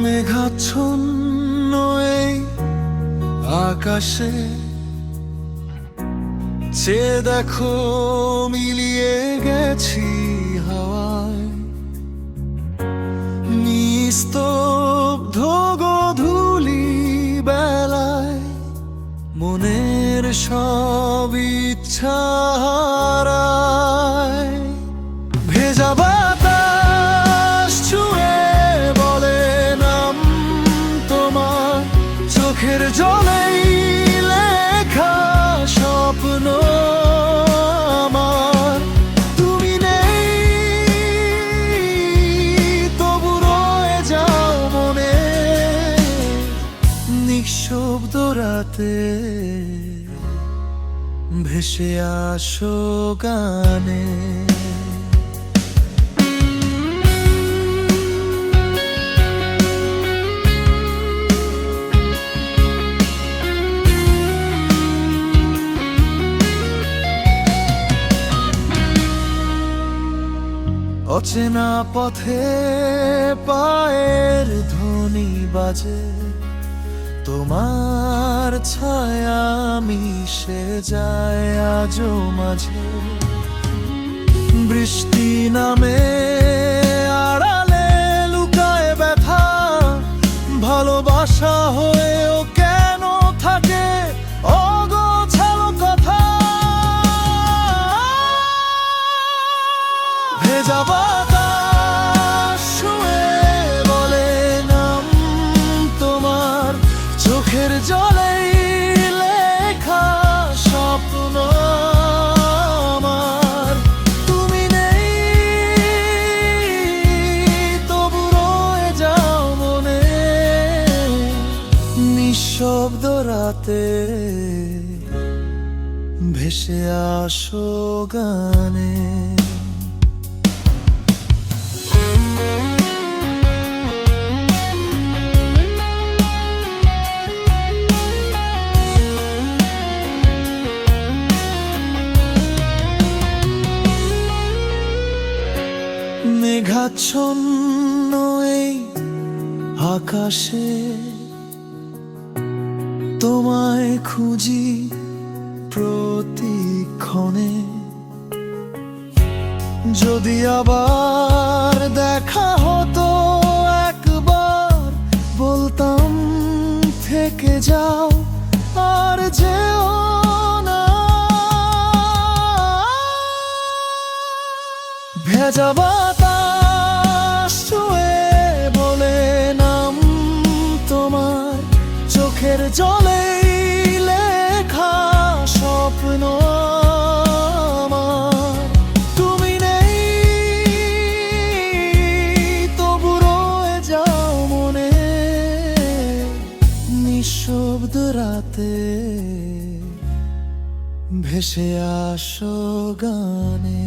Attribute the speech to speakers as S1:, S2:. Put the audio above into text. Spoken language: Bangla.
S1: মেঘাচ্ছন্ন এই আকাশে চেয়ে দেখো মিলিয়ে গেছি হাওয়ায়। নিস্তব্ধ গোধূলি বেলায় মনের সব ইচ্ছা হারায়। ভেজা বাতাস ছুঁয়ে বলে নাম তোমার, চোখের জলেই লেখা স্বপ্ন আমার। তুমি নেই তবু রয়ে যাও মনে, নিঃশব্দ রাতে ভেসে আসো গানে। অচেনা পথে পায়ের ধ্বনি বাজে, তোমার ছায়া মিশে যায় আজও মাঝে। বৃষ্টি নামে আড়ালে লুকায় ব্যথা, ভালোবাসা হয়েও কেন থাকে অগোছালো কথা। ভেজা বাতাস ছুঁয়ে বলে নাম তোমার, চোখের জলেই লেখা স্বপ্ন আমার। তুমি নেই তবু রয়ে যাও মনে, নিঃশব্দ রাতে ভেসে আসো গানে। মেঘাচ্ছন্ন এই আকাশে তোমায় খুঁজি প্রতিক্ষণে। যদি আবার দেখা হতো একবার, বলতাম থেকে যাও আর যেও না। ভেজা বাতাস ছুঁয়ে বলে নাম তোমার, চোখের জলেই লেখা স্বপ্ন আমার। তুমি নেই তবু রয়ে যাও মনে, নিঃশব্দ রাতে ভেসে আসো গানে।